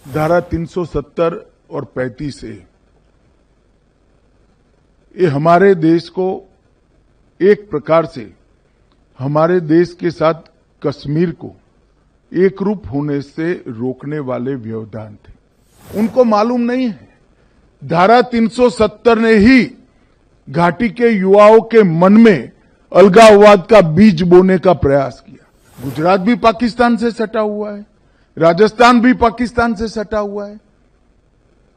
धारा 370 और 35 ये हमारे देश को एक प्रकार से हमारे देश के साथ कश्मीर को एक रूप होने से रोकने वाले व्यवधान थे। उनको मालूम नहीं है धारा 370 ने ही घाटी के युवाओं के मन में अलगाववाद का बीज बोने का प्रयास किया। गुजरात भी पाकिस्तान से सटा हुआ है, राजस्थान भी पाकिस्तान से सटा हुआ है।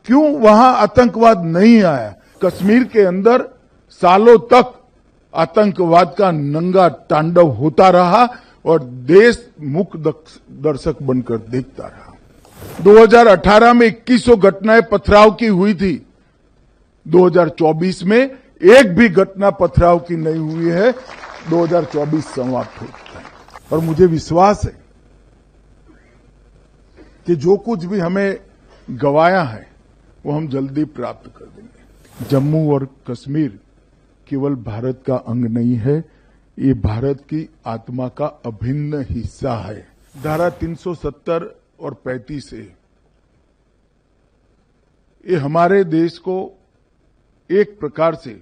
क्यों वहां आतंकवाद नहीं आया? कश्मीर के अंदर सालों तक आतंकवाद का नंगा तांडव होता रहा और देश मूक दर्शक बनकर देखता रहा। 2018 में 2100 घटनाएं पथराव की हुई थी। 2024 में एक भी घटना पथराव की नहीं हुई है। 2024 समाप्त हो चुका है और मुझे विश्वास है कि जो कुछ भी हमें गंवाया है वो हम जल्दी प्राप्त कर देंगे। जम्मू और कश्मीर केवल भारत का अंग नहीं है, ये भारत की आत्मा का अभिन्न हिस्सा है। धारा 370 और 35 ये हमारे देश को एक प्रकार से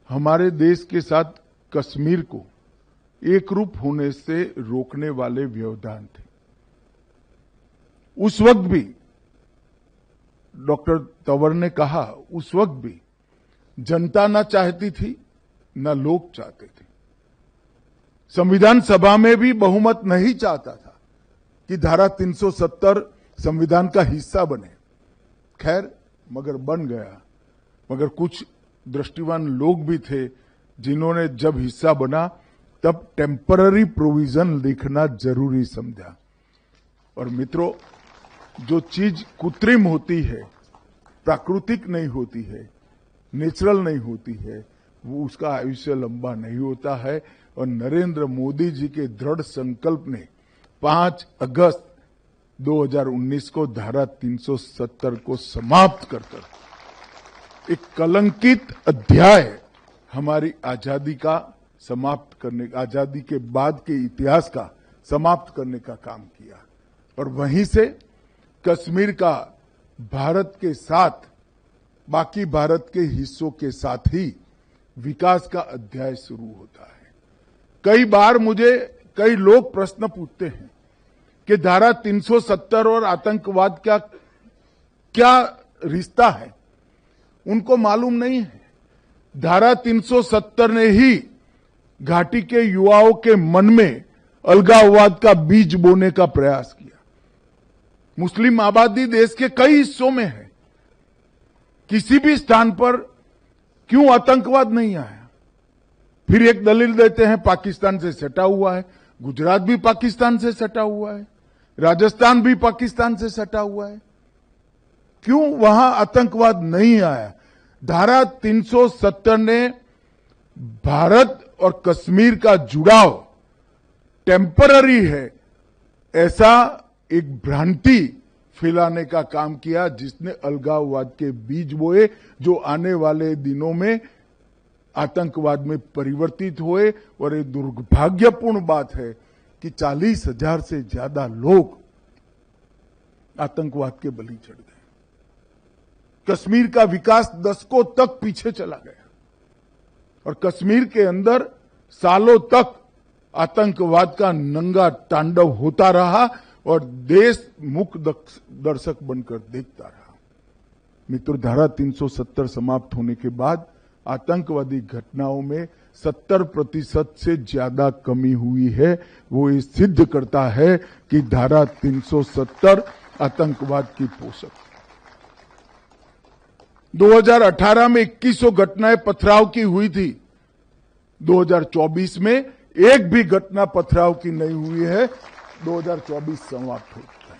हमारे देश के साथ कश्मीर को एक रूप होने से रोकने वाले व्यवधान थे। उस वक्त भी डॉक्टर तंवर ने कहा, उस वक्त भी जनता ना चाहती थी ना लोग चाहते थे। संविधान सभा में भी बहुमत नहीं चाहता था कि धारा 370 संविधान का हिस्सा बने। खैर मगर बन गया। मगर कुछ दृष्टिवान लोग भी थे जिन्होंने जब हिस्सा बना तब टेम्पररी प्रोविजन लिखना जरूरी समझा। और मित्रों, जो चीज कृत्रिम होती है, प्राकृतिक नहीं होती है, नेचुरल नहीं होती है, वो उसका आयुष्य लंबा नहीं होता है। और नरेंद्र मोदी जी के दृढ़ संकल्प ने 5 अगस्त 2019 को धारा 370 को समाप्त कर एक कलंकित अध्याय हमारी आजादी का समाप्त करने, आजादी के बाद के इतिहास का समाप्त करने का काम किया। और वहीं से कश्मीर का भारत के साथ, बाकी भारत के हिस्सों के साथ ही विकास का अध्याय शुरू होता है। कई बार मुझे कई लोग प्रश्न पूछते हैं कि धारा 370 और आतंकवाद का क्या रिश्ता है? उनको मालूम नहीं है धारा 370 ने ही घाटी के युवाओं के मन में अलगाववाद का बीज बोने का प्रयास किया। मुस्लिम आबादी देश के कई हिस्सों में है। किसी भी स्थान पर क्यों आतंकवाद नहीं आया? फिर एक दलील देते हैं पाकिस्तान से सटा हुआ है। गुजरात भी पाकिस्तान से सटा हुआ है, राजस्थान भी पाकिस्तान से सटा हुआ है। क्यों वहां आतंकवाद नहीं आया? धारा 370 ने भारत और कश्मीर का जुड़ाव टेम्पररी है ऐसा एक भ्रांति फैलाने का काम किया, जिसने अलगाववाद के बीज बोए जो आने वाले दिनों में आतंकवाद में परिवर्तित हुए। और ये दुर्भाग्यपूर्ण बात है कि 40,000 से ज्यादा लोग आतंकवाद के बलि चढ़ गए। कश्मीर का विकास दशकों तक पीछे चला गया और कश्मीर के अंदर सालों तक आतंकवाद का नंगा तांडव होता रहा और देश मूक दर्शक बनकर देखता रहा। मित्रों, धारा 370 समाप्त होने के बाद आतंकवादी घटनाओं में 70% से ज्यादा कमी हुई है। वो ये सिद्ध करता है कि धारा 370 आतंकवाद की पोषक। 2018 में 2100 घटनाएं पथराव की हुई थी। 2024 में एक भी घटना पथराव की नहीं हुई है। 2024 समाप्त हो चुका है।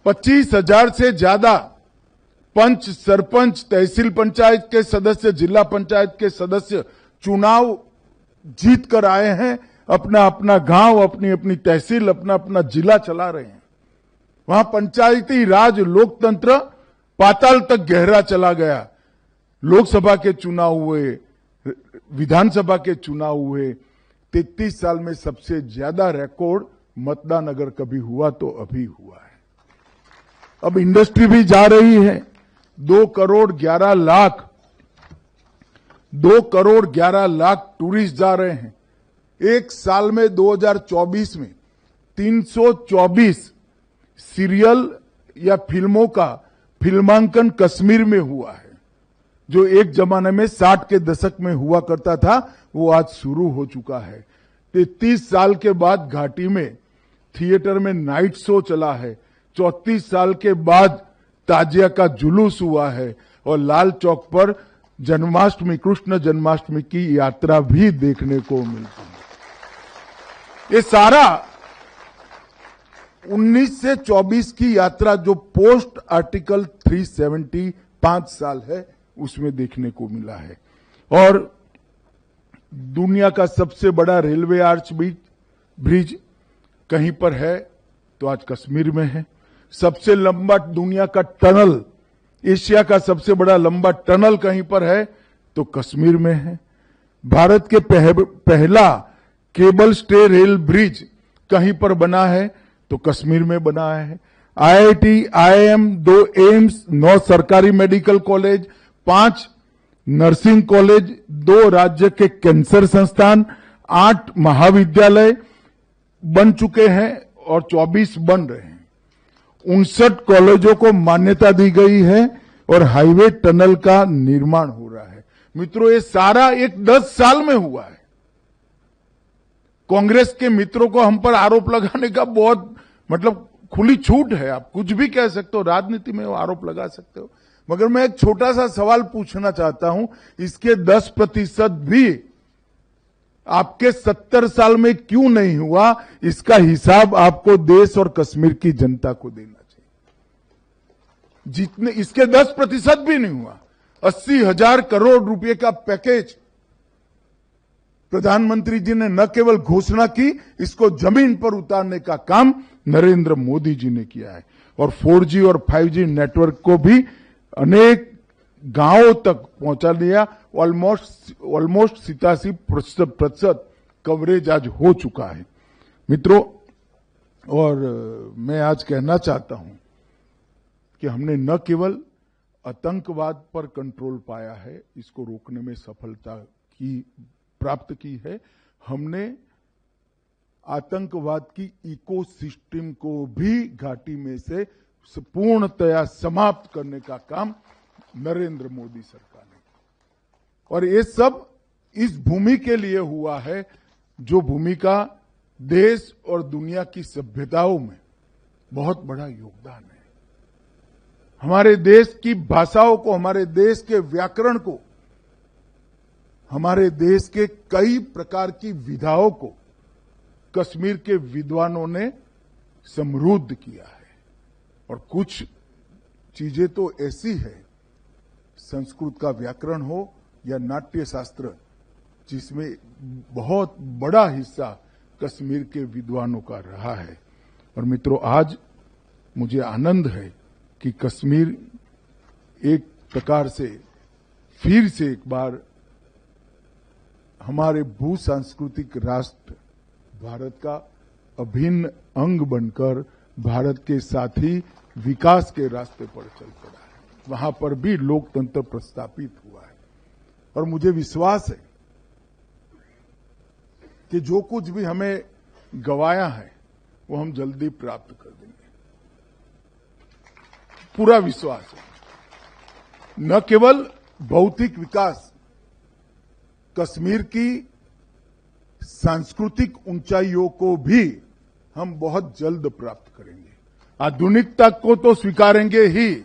25,000 से ज्यादा पंच, सरपंच, तहसील पंचायत के सदस्य, जिला पंचायत के सदस्य चुनाव जीत कर आए हैं। अपना अपना गांव, अपनी अपनी तहसील, अपना अपना जिला चला रहे हैं। वहां पंचायती राज, लोकतंत्र पाताल तक गहरा चला गया। लोकसभा के चुनाव हुए, विधानसभा के चुनाव हुए। 33 साल में सबसे ज्यादा रिकॉर्ड मतदान अगर कभी हुआ तो अभी हुआ है। अब इंडस्ट्री भी जा रही है। 2 करोड़ 11 लाख टूरिस्ट जा रहे हैं। एक साल में 2024 में 324 सीरियल या फिल्मों का फिल्मांकन कश्मीर में हुआ है। जो एक जमाने में 60 के दशक में हुआ करता था, वो आज शुरू हो चुका है। 33 साल के बाद घाटी में थिएटर में नाइट शो चला है। 34 साल के बाद ताजिया का जुलूस हुआ है और लाल चौक पर जन्माष्टमी, कृष्ण जन्माष्टमी की यात्रा भी देखने को मिलती है। ये सारा 19 से 24 की यात्रा जो पोस्ट आर्टिकल 370 5 साल है, उसमें देखने को मिला है। और दुनिया का सबसे बड़ा रेलवे आर्च ब्रिज कहीं पर है तो आज कश्मीर में है। सबसे लंबा दुनिया का टनल, एशिया का सबसे बड़ा लंबा टनल कहीं पर है तो कश्मीर में है। भारत के पहला केबल स्टे रेल ब्रिज कहीं पर बना है तो कश्मीर में बना है। IIT, IIM, 2 एम्स, 9 सरकारी मेडिकल कॉलेज, 5 नर्सिंग कॉलेज, 2 राज्य के कैंसर संस्थान, 8 महाविद्यालय बन चुके हैं और 24 बन रहे हैं। 59 कॉलेजों को मान्यता दी गई है और हाईवे टनल का निर्माण हो रहा है। मित्रों, ये सारा एक 10 साल में हुआ है। कांग्रेस के मित्रों को हम पर आरोप लगाने का बहुत खुली छूट है। आप कुछ भी कह सकते हो, राजनीति में आरोप लगा सकते हो, मगर मैं एक छोटा सा सवाल पूछना चाहता हूं, इसके 10% भी आपके 70 साल में क्यों नहीं हुआ? इसका हिसाब आपको देश और कश्मीर की जनता को देना चाहिए। जितने इसके 10% भी नहीं हुआ। 80,000 करोड़ रुपए का पैकेज प्रधानमंत्री जी ने न केवल घोषणा की, इसको जमीन पर उतारने का काम नरेंद्र मोदी जी ने किया है। और 4G और 5G नेटवर्क को भी अनेक गांवों तक पहुंचा दिया। ऑलमोस्ट 87% कवरेज आज हो चुका है। मित्रों, और मैं आज कहना चाहता हूं कि हमने न केवल आतंकवाद पर कंट्रोल पाया है, इसको रोकने में सफलता प्राप्त की है, हमने आतंकवाद की इकोसिस्टम को भी घाटी में से पूर्णतया समाप्त करने का काम नरेंद्र मोदी सरकार ने। और ये सब इस भूमि के लिए हुआ है, जो भूमि का देश और दुनिया की सभ्यताओं में बहुत बड़ा योगदान है। हमारे देश की भाषाओं को, हमारे देश के व्याकरण को, हमारे देश के कई प्रकार की विधाओं को कश्मीर के विद्वानों ने समृद्ध किया है। और कुछ चीजें तो ऐसी है, संस्कृत का व्याकरण हो या नाट्य शास्त्र, जिसमें बहुत बड़ा हिस्सा कश्मीर के विद्वानों का रहा है। और मित्रों, आज मुझे आनंद है कि कश्मीर एक प्रकार से फिर से एक बार हमारे भू सांस्कृतिक राष्ट्र भारत का अभिन्न अंग बनकर भारत के साथ ही विकास के रास्ते पर चल पड़ा है। वहां पर भी लोकतंत्र प्रस्थापित हुआ है। और मुझे विश्वास है कि जो कुछ भी हमें गंवाया है वो हम जल्दी प्राप्त कर देंगे। पूरा विश्वास है। न केवल भौतिक विकास, कश्मीर की सांस्कृतिक ऊंचाइयों को भी हम बहुत जल्द प्राप्त करेंगे। आधुनिकता को तो स्वीकारेंगे ही,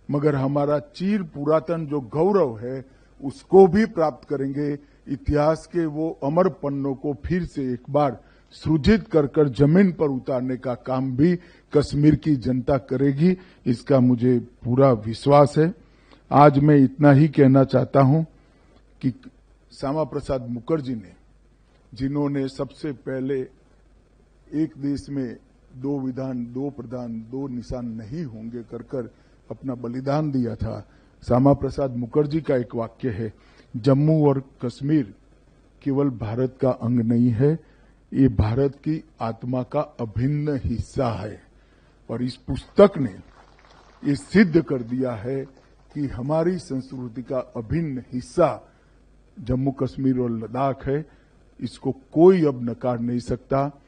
मगर हमारा चीर पुरातन जो गौरव है उसको भी प्राप्त करेंगे। इतिहास के वो अमर पन्नों को फिर से एक बार सृजित कर जमीन पर उतारने का काम भी कश्मीर की जनता करेगी, इसका मुझे पूरा विश्वास है। आज मैं इतना ही कहना चाहता हूं कि श्यामा प्रसाद मुखर्जी ने, जिन्होंने सबसे पहले एक देश में 2 विधान 2 प्रधान 2 निशान नहीं होंगे कर अपना बलिदान दिया था, श्यामा प्रसाद मुखर्जी का एक वाक्य है, जम्मू और कश्मीर केवल भारत का अंग नहीं है, ये भारत की आत्मा का अभिन्न हिस्सा है। और इस पुस्तक ने ये सिद्ध कर दिया है कि हमारी संस्कृति का अभिन्न हिस्सा जम्मू कश्मीर और लद्दाख है। इसको कोई अब नकार नहीं सकता।